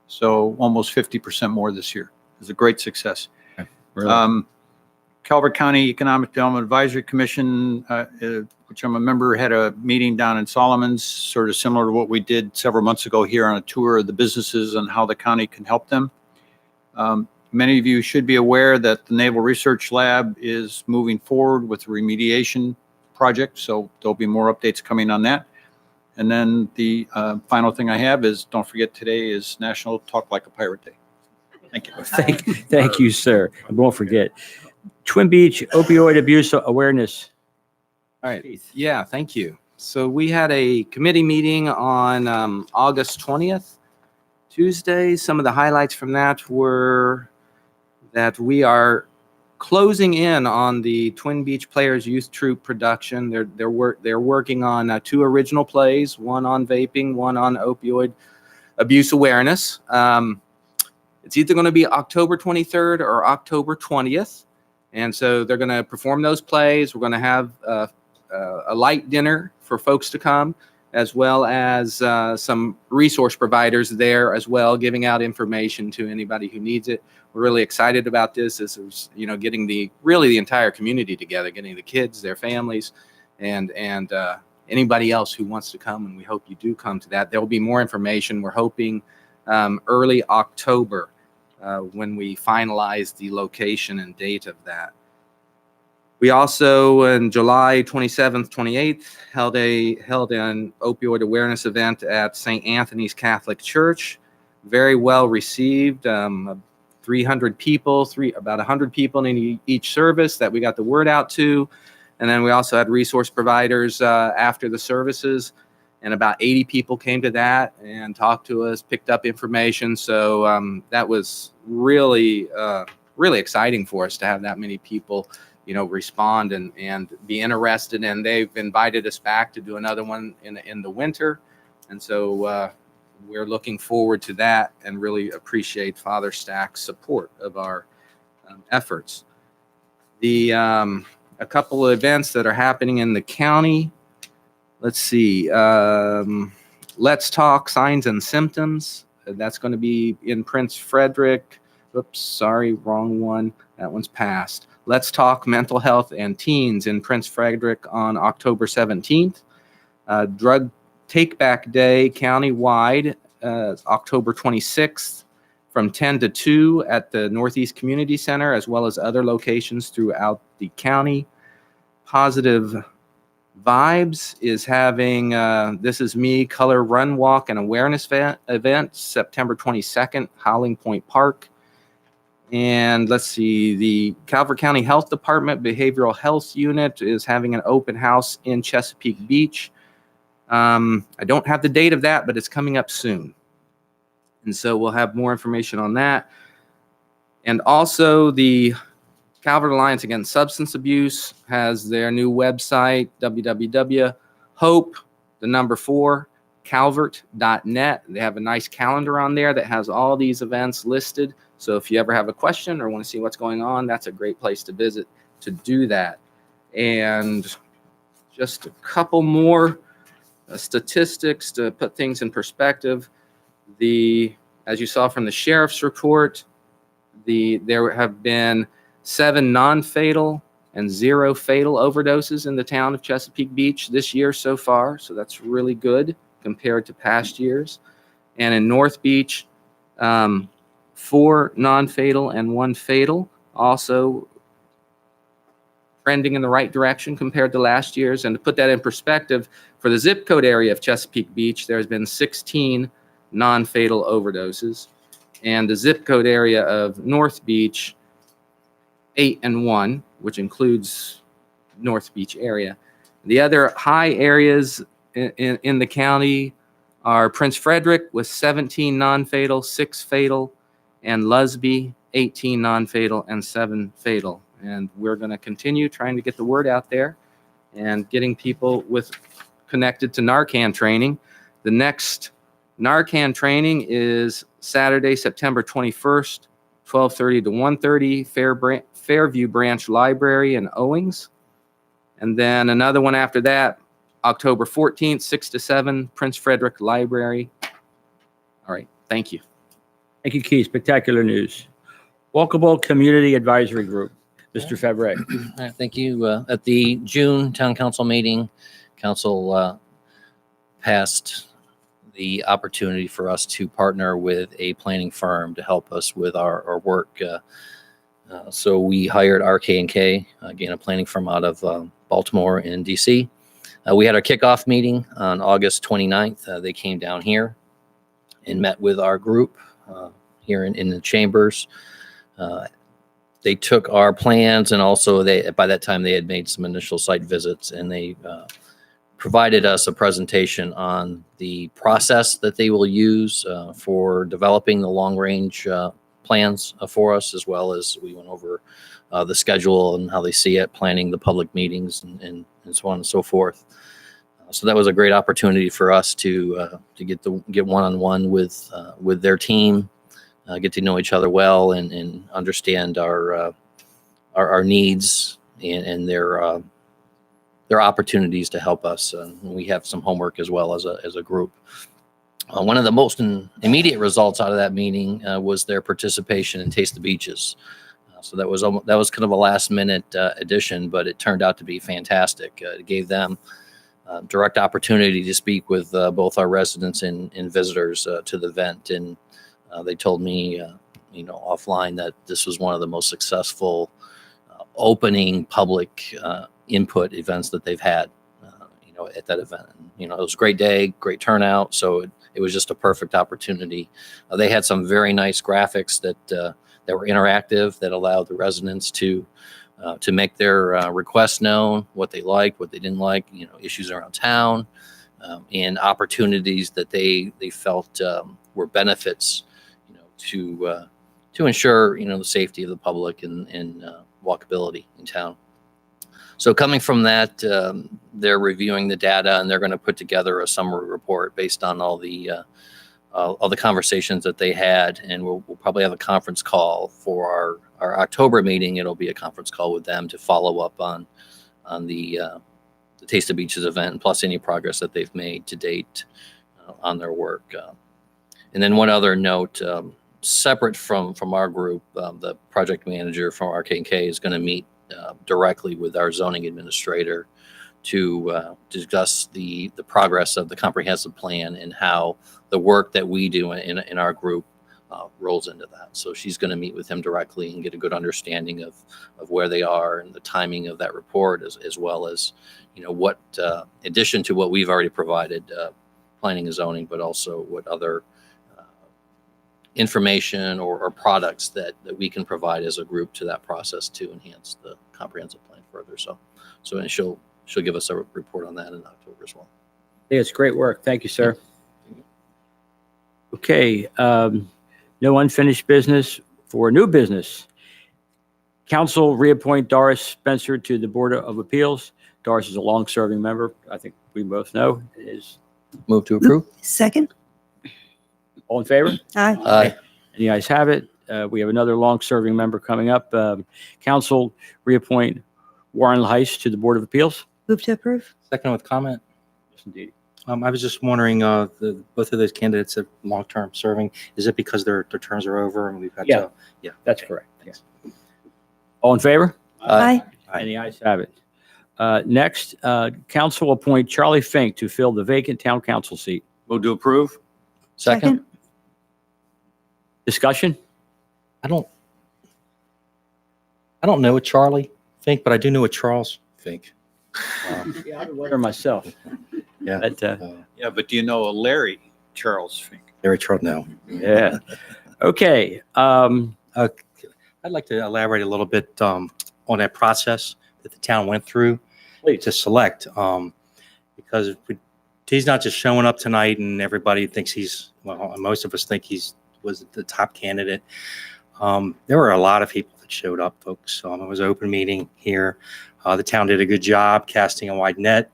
So almost 50% more this year. It's a great success. Really? Calvert County Economic Development Advisory Commission, which I'm a member, had a meeting down in Solomons, sort of similar to what we did several months ago here on a tour of the businesses and how the county can help them. Many of you should be aware that the Naval Research Lab is moving forward with the remediation project, so there'll be more updates coming on that. And then the final thing I have is, don't forget, today is National Talk Like a Pirate Day. Thank you. Thank you, sir. I won't forget. Twin Beach Opioid Abuse Awareness. All right. Yeah, thank you. So we had a committee meeting on August 20th, Tuesday. Some of the highlights from that were that we are closing in on the Twin Beach Players Youth Troupe production. They're working on 2 original plays, one on vaping, one on opioid abuse awareness. It's either going to be October 23rd or October 20th. And so they're going to perform those plays. We're going to have a light dinner for folks to come, as well as some resource providers there as well, giving out information to anybody who needs it. We're really excited about this. This is, getting the entire community together, getting the kids, their families, and anybody else who wants to come. And we hope you do come to that. There will be more information. We're hoping early October when we finalize the location and date of that. We also, on July 27th, 28th, held an opioid awareness event at St. Anthony's Catholic Church. Very well received. 300 people, about 100 people in each service that we got the word out to. And then we also had resource providers after the services. And about 80 people came to that and talked to us, picked up information. So that was really, really exciting for us to have that many people, respond and be interested. And they've invited us back to do another one in the winter. And so we're looking forward to that and really appreciate Father Stack's support of our efforts. A couple of events that are happening in the county. Let's see. Let's Talk Signs and Symptoms. That's going to be in Prince Frederick. Oops, sorry, wrong one. That one's passed. Let's Talk Mental Health and Teens in Prince Frederick on October 17th. Drug Take Back Day countywide, October 26th from 10 to 2 at the Northeast Community Center, as well as other locations throughout the county. Positive Vibes is having This Is Me Color Run Walk and Awareness event September 22nd, Howling Point Park. And let's see, the Calvert County Health Department Behavioral Health Unit is having an open house in Chesapeake Beach. I don't have the date of that, but it's coming up soon. And so we'll have more information on that. And also the Calvert Alliance Against Substance Abuse has their new website, www.hope4calvert.net. They have a nice calendar on there that has all these events listed. So if you ever have a question or want to see what's going on, that's a great place to visit to do that. And just a couple more statistics to put things in perspective. As you saw from the sheriff's report, there have been 7 non-fatal and 0 fatal overdoses in the town of Chesapeake Beach this year so far. So that's really good compared to past years. And in North Beach, 4 non-fatal and 1 fatal, also trending in the right direction compared to last year's. And to put that in perspective, for the zip code area of Chesapeake Beach, there's been 16 non-fatal overdoses. And the zip code area of North Beach, 8 and 1, which includes North Beach area. The other high areas in the county are Prince Frederick with 17 non-fatal, 6 fatal, and Lusby, 18 non-fatal and 7 fatal. And we're going to continue trying to get the word out there and getting people connected to Narcan training. The next Narcan training is Saturday, September 21st, 12:30 to 1:30, Fairview Branch Library in Owings. And then another one after that, October 14th, 6 to 7, Prince Frederick Library. All right, thank you. Thank you, Keith. Spectacular news. Walkable Community Advisory Group, Mr. Favre. All right, thank you. At the June Town Council meeting, Council passed the opportunity for us to partner with a planning firm to help us with our work. So we hired RK&K, again, a planning firm out of Baltimore and DC. We had our kickoff meeting on August 29th. They came down here and met with our group here in the chambers. They took our plans, and also by that time they had made some initial site visits, and they provided us a presentation on the process that they will use for developing the long-range plans for us, as well as we went over the schedule and how they see it, planning the public meetings and so on and so forth. So that was a great opportunity for us to get one-on-one with their team, get to know each other well, and understand our needs and their opportunities to help us. We have some homework as well as a group. One of the most immediate results out of that meeting was their participation in Taste the Beaches. So that was kind of a last minute addition, but it turned out to be fantastic. It gave them direct opportunity to speak with both our residents and visitors to the event. And they told me, offline, that this was one of the most successful opening public input events that they've had, at that event. It was a great day, great turnout. So it was just a perfect opportunity. They had some very nice graphics that were interactive, that allowed the residents to make their requests known, what they liked, what they didn't like, issues around town, and opportunities that they felt were benefits, to ensure, the safety of the public and walkability in town. So coming from that, they're reviewing the data, and they're going to put together a summary report based on all the conversations that they had, and we'll probably have a conference call for our October meeting. It'll be a conference call with them to follow up on the Taste of Beaches event, plus any progress that they've made to date on their work. And then one other note, separate from our group, the project manager from RK&K is going to meet directly with our zoning administrator to discuss the progress of the comprehensive plan and how the work that we do in our group rolls into that. So she's going to meet with him directly and get a good understanding of where they are and the timing of that report, as well as, what addition to what we've already provided, planning and zoning, but also what other information or products that we can provide as a group to that process to enhance the comprehensive plan further. So and she'll give us a report on that in October as well. I think it's great work. Thank you, sir. Okay, no unfinished business. For new business, council reappoint Doris Spencer to the Board of Appeals. Doris is a long-serving member. I think we both know. Move to approve. Second? All in favor? Aye. Aye. And the ayes have it. We have another long-serving member coming up. Council reappoint Warren Heiss to the Board of Appeals. Move to approve? Second with comment. Yes, indeed. I was just wondering, both of those candidates are long-term serving. Is it because their terms are over and we've got Yeah. to? Yeah. That's correct. Yes. All in favor? Aye. And the ayes have it. Next, council appoint Charlie Fink to fill the vacant town council seat. Move to approve? Second. Discussion? I don't know a Charlie Fink, but I do know a Charles Fink. Yeah, I would wonder myself. Yeah. But, Yeah, but do you know a Larry Charles Fink? Larry Charles, no. yeah. Okay. I'd like to elaborate a little bit on that process that the town went through to select, because he's not just showing up tonight and everybody thinks most of us think was the top candidate. There were a lot of people that showed up, folks. It was an open meeting here. The town did a good job casting a wide net.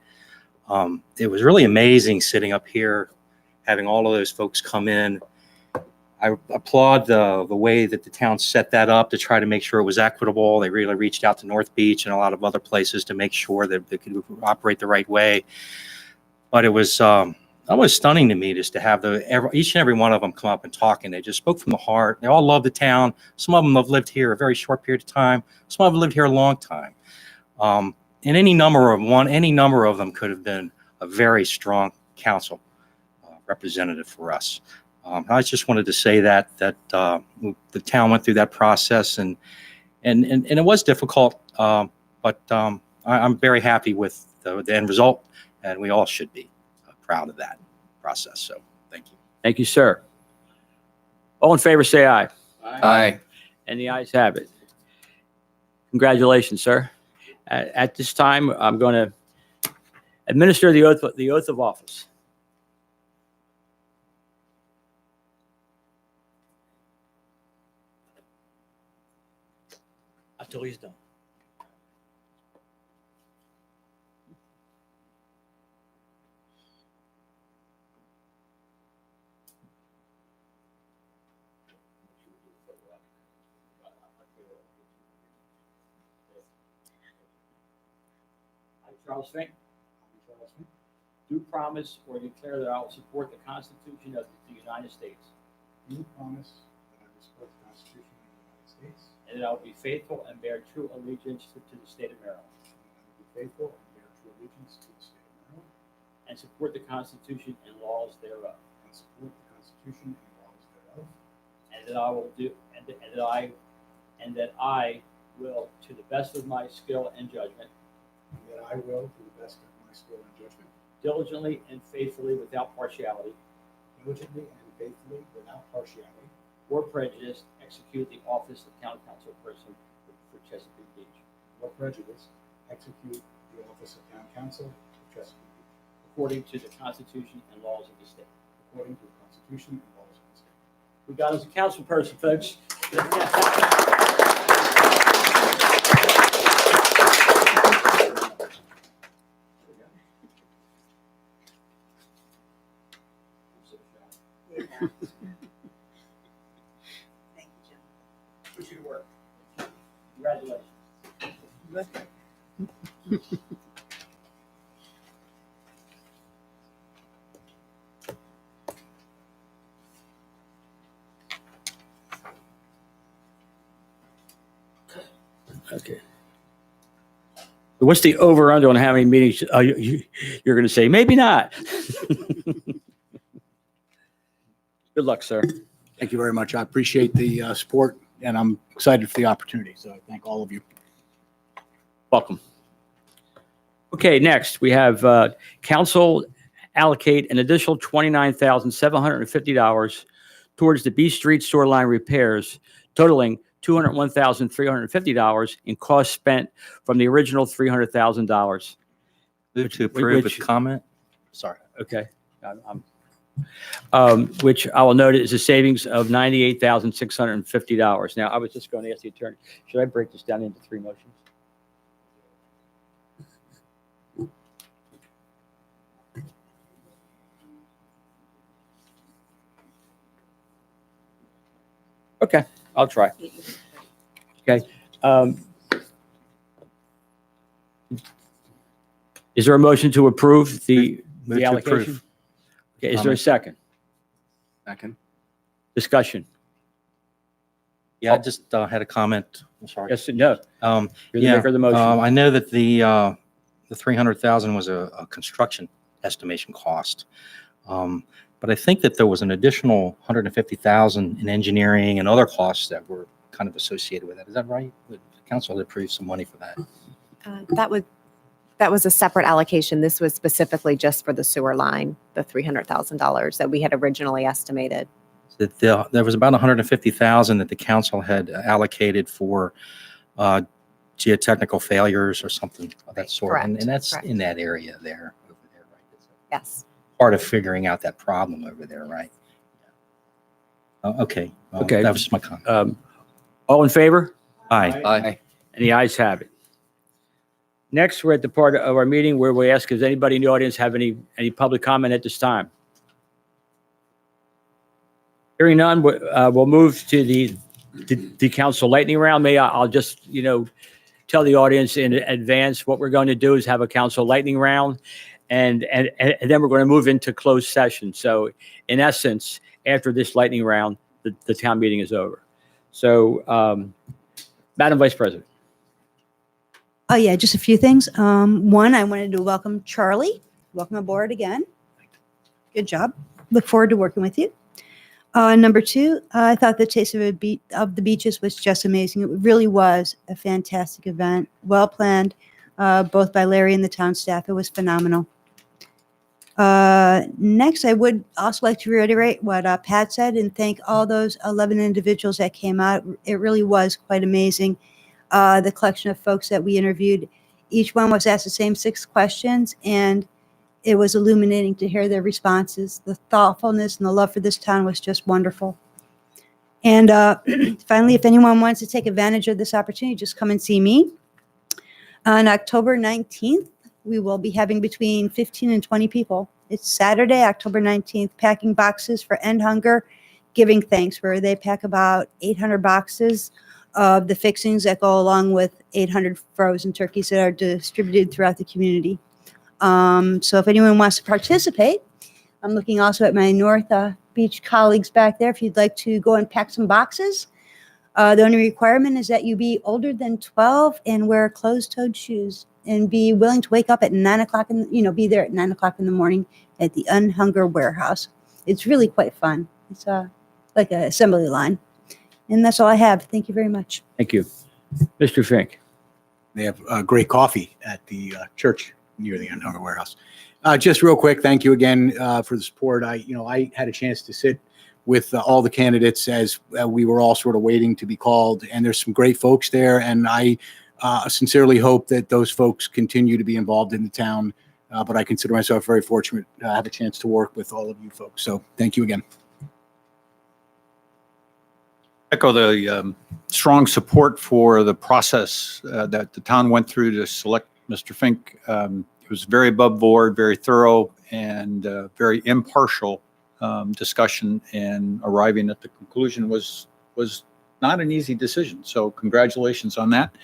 It was really amazing sitting up here, having all of those folks come in. I applaud the way that the town set that up to try to make sure it was equitable. They really reached out to North Beach and a lot of other places to make sure that they could operate the right way. But it was almost stunning to me just to have each and every one of them come up and talk, and they just spoke from the heart. They all love the town. Some of them have lived here a very short period of time. Some of them lived here a long time. And any number of them could have been a very strong council representative for us. I just wanted to say that the town went through that process, and it was difficult, but I'm very happy with the end result, and we all should be proud of that process. So thank you. Thank you, sir. All in favor, say aye. Aye. And the ayes have it. Congratulations, sir. At this time, I'm going to administer the oath of office. Until he's done. I, Charles Fink, do promise or declare that I will support the Constitution of the United States. Do promise that I will support the Constitution of the United States. And that I will be faithful and bear true allegiance to the state of Maryland. And I will be faithful and bear true allegiance to the state of Maryland. And support the Constitution and laws thereof. And support the Constitution and laws thereof. And that I will do, and that I will, to the best of my skill and judgment, And that I will, to the best of my skill and judgment, diligently and faithfully without partiality diligently and faithfully, without partiality or prejudice, execute the office of town council person for Chesapeake Beach, or prejudice, execute the office of town council for Chesapeake Beach, according to the Constitution and laws of the state. according to the Constitution and laws of the state. We got us a council person, folks. Put you to work. Congratulations. Okay. What's the over under on how many meetings you're going to say? Maybe not. Good luck, sir. Thank you very much. I appreciate the support, and I'm excited for the opportunity. So I thank all of you. Welcome. Okay, next we have council allocate an additional $29,750 towards the B Street sewer line repairs, totaling $201,350 in costs spent from the original $300,000. Move to approve with Which- comment. Sorry. Okay. Which I will note is a savings of $98,650. Now, I was just going to ask the attorney, should I break this down into 3 motions? Okay, I'll try. Okay. Is there a motion to approve the Move to allocation? approve. Okay, is there a second? Second. Discussion? Yeah, I just had a comment. I'm sorry. Yes and no? Um, You're the yeah, maker of the motion. I know that the 300,000 was a construction estimation cost. But I think that there was an additional 150,000 in engineering and other costs that were kind of associated with that. Is that right? The council had approved some money for that. That was a separate allocation. This was specifically just for the sewer line, the $300,000 that we had originally estimated. That there was about 150,000 that the council had allocated for geotechnical failures or something of that sort. Correct, And that's correct. in that area there, over there, right? It's Yes. part of figuring out that problem over there, right? Okay. Okay. That was just my comment. All in favor? Aye. Aye. And the ayes have it. Next, we're at the part of our meeting where we ask, does anybody in the audience have any public comment at this time? Hearing none, we'll move to the council lightning round. I'll just, tell the audience in advance what we're going to do is have a council lightning round, and then we're going to move into closed session. So in essence, after this lightning round, the town meeting is over. So, Madam Vice President. Oh, yeah, just a few things. One, I wanted to welcome Charlie. Welcome aboard again. Good job. Look forward to working with you. Number two, I thought the Taste of the Beaches was just amazing. It really was a fantastic event, well planned, both by Larry and the town staff. It was phenomenal. Next, I would also like to reiterate what Pat said and thank all those 11 individuals that came out. It really was quite amazing. The collection of folks that we interviewed, each one was asked the same 6 questions, and it was illuminating to hear their responses. The thoughtfulness and the love for this town was just wonderful. And finally, if anyone wants to take advantage of this opportunity, just come and see me. On October 19th, we will be having between 15 and 20 people. It's Saturday, October 19th, packing boxes for End Hunger, Giving Thanks, where they pack about 800 boxes of the fixings that go along with 800 frozen turkeys that are distributed throughout the community. So if anyone wants to participate, I'm looking also at my North Beach colleagues back there. If you'd like to go and pack some boxes, the only requirement is that you be older than 12 and wear closed-toed shoes and be willing to wake up at 9 o'clock be there at 9 o'clock in the morning at the Unhunger Warehouse. It's really quite fun. It's like an assembly line. And that's all I have. Thank you very much. Thank you. Mr. Fink. They have great coffee at the church near the Unhunger Warehouse. Just real quick, thank you again for the support. I had a chance to sit with all the candidates as we were all sort of waiting to be called, and there's some great folks there, and I sincerely hope that those folks continue to be involved in the town, but I consider myself very fortunate to have a chance to work with all of you folks. So thank you again. Echo the strong support for the process that the town went through to select Mr. Fink. It was very above board, very thorough, and very impartial discussion, and arriving at the conclusion was not an easy decision. So congratulations on that.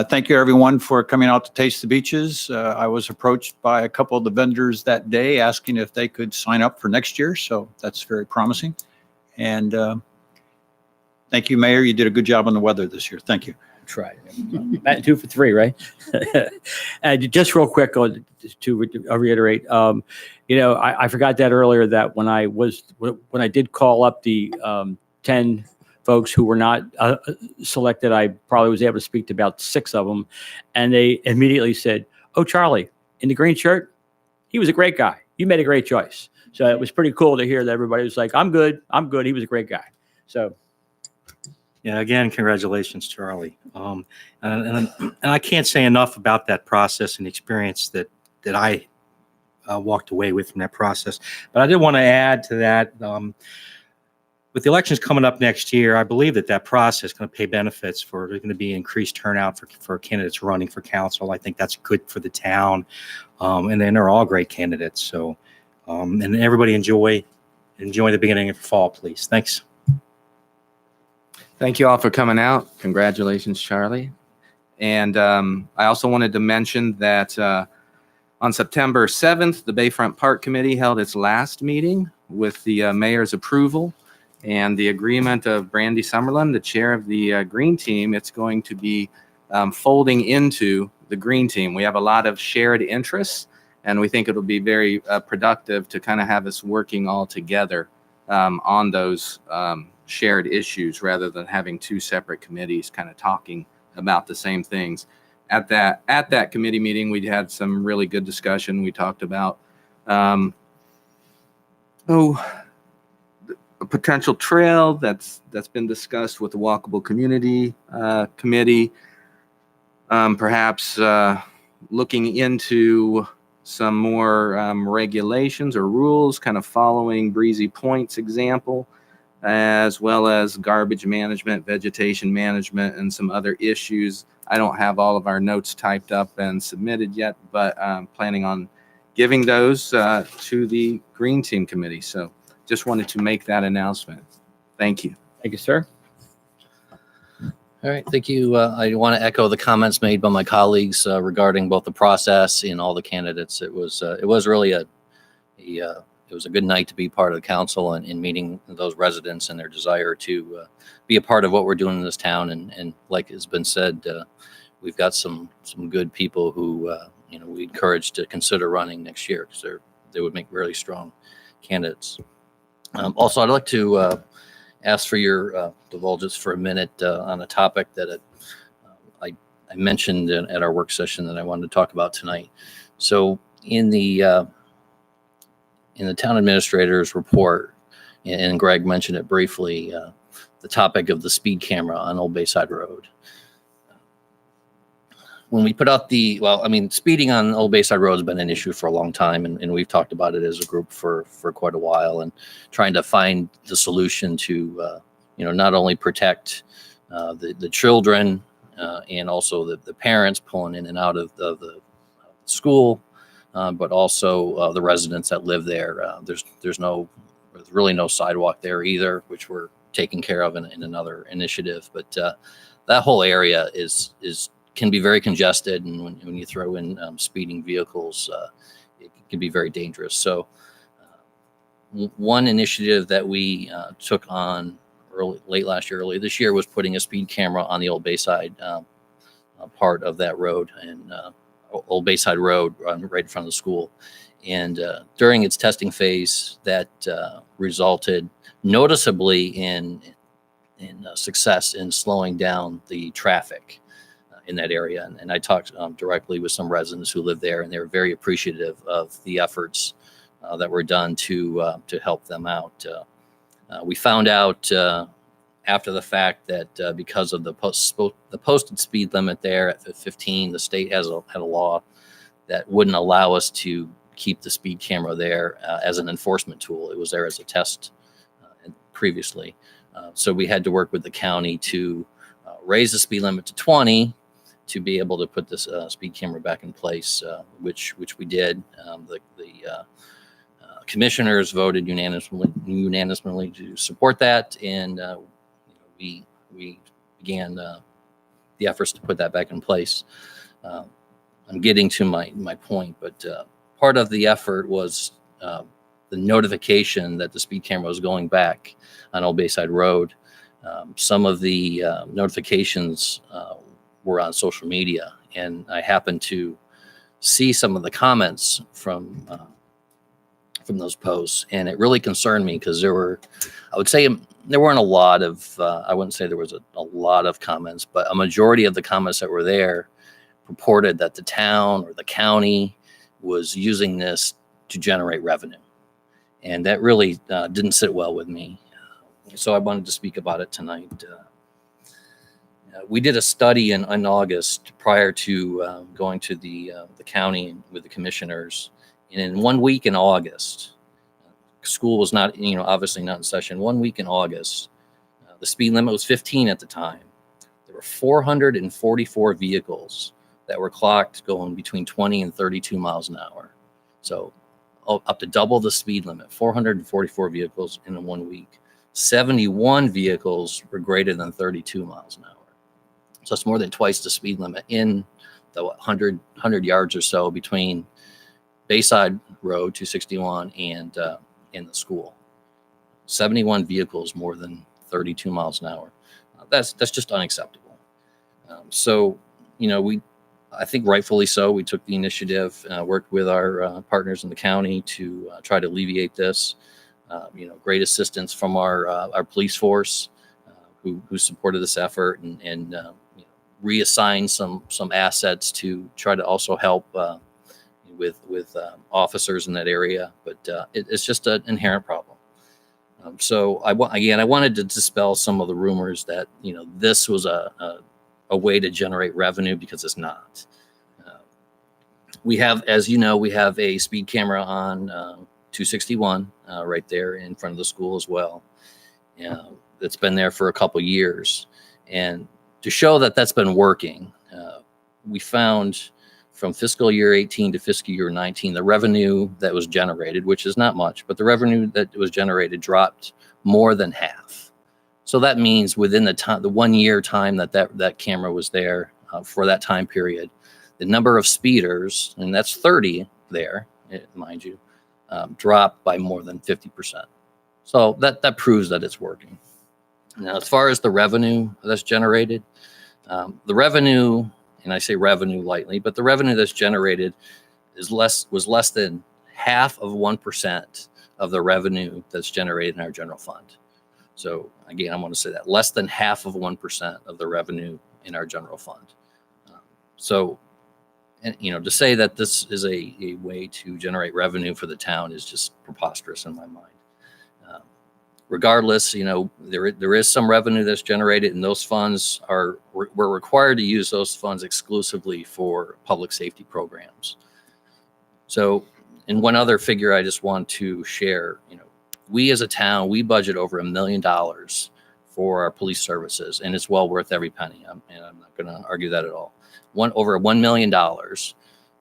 Thank you, everyone, for coming out to Taste the Beaches. I was approached by a couple of the vendors that day asking if they could sign up for next year, so that's very promising. And thank you, Mayor. You did a good job on the weather this year. Thank you. tried. Batting 2 for 3, right? And just real quick to reiterate, I forgot that earlier that when I did call up the 10 folks who were not selected, I probably was able to speak to about 6 of them, and they immediately said, "Oh, Charlie in the green shirt, he was a great guy. You made a great choice." So it was pretty cool to hear that everybody was like, "I'm good. I'm good. He was a great guy." So. Yeah, again, congratulations, Charlie. And I can't say enough about that process and experience that I walked away with from that process. But I did want to add to that, with the elections coming up next year, I believe that process is going to pay benefits for there's going to be increased turnout for candidates running for council. I think that's good for the town. And then they're all great candidates. So, and everybody enjoy the beginning of fall, please. Thanks. Thank you all for coming out. Congratulations, Charlie. And I also wanted to mention that on September 7th, the Bayfront Park Committee held its last meeting with the mayor's approval and the agreement of Brandy Summerlin, the chair of the Green Team. It's going to be folding into the Green Team. We have a lot of shared interests, and we think it'll be very productive to kind of have us working all together on those shared issues rather than having 2 separate committees kind of talking about the same things. At that committee meeting, we had some really good discussion. We talked about a potential trail that's been discussed with the Walkable Community Committee, perhaps looking into some more regulations or rules, kind of following Breezy Point's example, as well as garbage management, vegetation management, and some other issues. I don't have all of our notes typed up and submitted yet, but I'm planning on giving those to the Green Team Committee. So just wanted to make that announcement. Thank you. Thank you, sir. All right, thank you. I want to echo the comments made by my colleagues regarding both the process and all the candidates. It was really it was a good night to be part of the council and in meeting those residents and their desire to be a part of what we're doing in this town. And like has been said, we've got some good people who we encourage to consider running next year because they would make really strong candidates. Also, I'd like to ask for your divulgence for a minute on a topic that I mentioned at our work session that I wanted to talk about tonight. So in the town administrator's report, and Greg mentioned it briefly, the topic of the speed camera on Old Bayside Road. When we put out speeding on Old Bayside Road has been an issue for a long time, and we've talked about it as a group for quite a while, and trying to find the solution to, not only protect the children and also the parents pulling in and out of the school, but also the residents that live there. There's really no sidewalk there either, which we're taking care of in another initiative. But that whole area can be very congested, and when you throw in speeding vehicles, it can be very dangerous. So one initiative that we took on late last year, early this year, was putting a speed camera on the Old Bayside part of that road, and Old Bayside Road right in front of the school. And during its testing phase, that resulted noticeably in success in slowing down the traffic in that area. And I talked directly with some residents who live there, and they were very appreciative of the efforts that were done to help them out. We found out after the fact that because of the posted speed limit there at 15, the state had a law that wouldn't allow us to keep the speed camera there as an enforcement tool. It was there as a test previously. So we had to work with the county to raise the speed limit to 20 to be able to put this speed camera back in place, which we did. The commissioners voted unanimously to support that, and we began the efforts to put that back in place. I'm getting to my point, but part of the effort was the notification that the speed camera was going back on Old Bayside Road. Some of the notifications were on social media, and I happened to see some of the comments from those posts, and it really concerned me because there were, I would say, there weren't a lot of, I wouldn't say there was a lot of comments, but a majority of the comments that were there purported that the town or the county was using this to generate revenue. And that really didn't sit well with me. So I wanted to speak about it tonight. We did a study in August prior to going to the county with the commissioners. And in 1 week in August, school was not, obviously not in session. 1 week in August, the speed limit was 15 at the time. There were 444 vehicles that were clocked going between 20 and 32 miles an hour. So up to double the speed limit, 444 vehicles in 1 week. 71 vehicles were greater than 32 miles an hour. So it's more than twice the speed limit in the 100 yards or so between Bayside Road 261 and in the school. 71 vehicles more than 32 miles an hour. That's just unacceptable. So, I think rightfully so, we took the initiative, worked with our partners in the county to try to alleviate this. Great assistance from our police force who supported this effort and reassigned some assets to try to also help with officers in that area, but it's just an inherent problem. So I wanted to dispel some of the rumors that this was a way to generate revenue, because it's not. We have, as you know, we have a speed camera on 261 right there in front of the school as well. That's been there for a couple years, and to show that that's been working, we found from fiscal year 18 to fiscal year 19, the revenue that was generated, which is not much, but the revenue that was generated dropped more than half. So that means within the 1 year time that camera was there for that time period, the number of speeders, and that's 30 there, mind you, dropped by more than 50%. So that proves that it's working. Now, as far as the revenue that's generated, the revenue, and I say revenue lightly, but the revenue that's generated was less than 0.5% of the revenue that's generated in our general fund. So again, I want to say that less than 0.5% of the revenue in our general fund. To say that this is a way to generate revenue for the town is just preposterous in my mind. Regardless, there is some revenue that's generated, and those funds we're required to use those funds exclusively for public safety programs. So, and one other figure I just want to share, we as a town, we budget over $1 million for our police services, and it's well worth every penny. I'm not going to argue that at all. Over $1 million.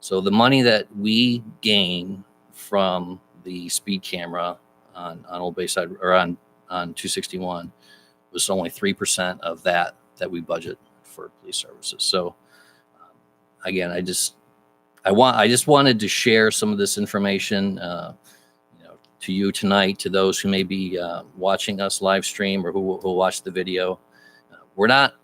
So the money that we gain from the speed camera on Old Bayside or on 261 was only 3% of that we budget for police services. So again, I just wanted to share some of this information to you tonight, to those who may be watching us live stream or who will watch the video. We're not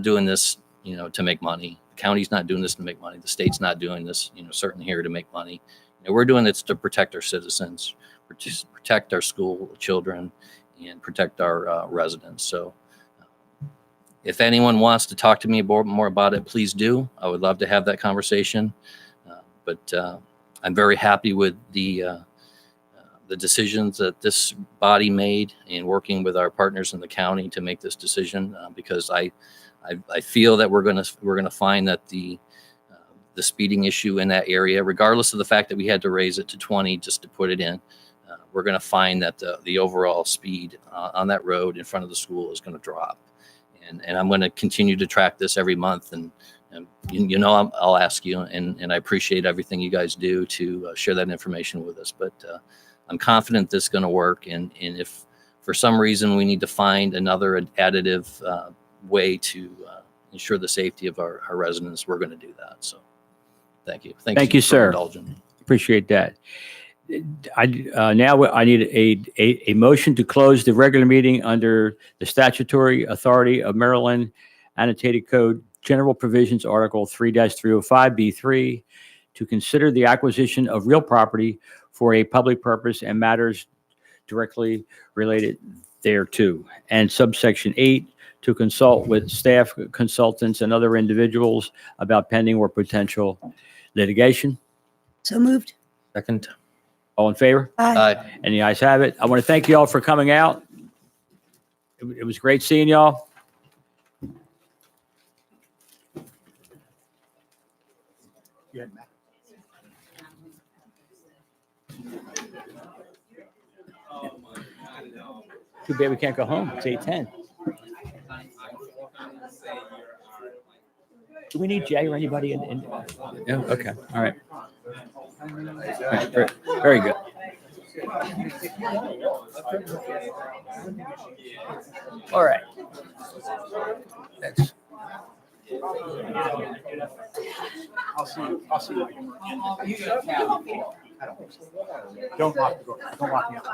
doing this to make money. The county's not doing this to make money. The state's not doing this certainly here to make money. We're doing this to protect our citizens, protect our school children, and protect our residents. So if anyone wants to talk to me more about it, please do. I would love to have that conversation. But I'm very happy with the decisions that this body made in working with our partners in the county to make this decision, because I feel that we're gonna find that the speeding issue in that area, regardless of the fact that we had to raise it to 20 just to put it in, we're going to find that the overall speed on that road in front of the school is going to drop. And I'm going to continue to track this every month. And I'll ask you, and I appreciate everything you guys do to share that information with us. But I'm confident this is going to work. And if for some reason we need to find another additive way to ensure the safety of our residents, we're going to do that. So thank you. Thank you, for sir. indulging. Appreciate that. Now I need a motion to close the regular meeting under the statutory authority of Maryland Annotated Code General Provisions, Article 3-305B3, to consider the acquisition of real property for a public purpose and matters directly related thereto. And subsection 8, to consult with staff, consultants, and other individuals about pending or potential litigation. So moved. Second. All in favor? Aye. Aye. And the ayes have it. I want to thank you all for coming out. It was great seeing y'all. Too bad we can't go home. It's 8:10. Do we need Jay or anybody in? Yeah, okay, all right. All right, very good. All right. That's- I'll see you. Don't lock the door. Don't lock me out.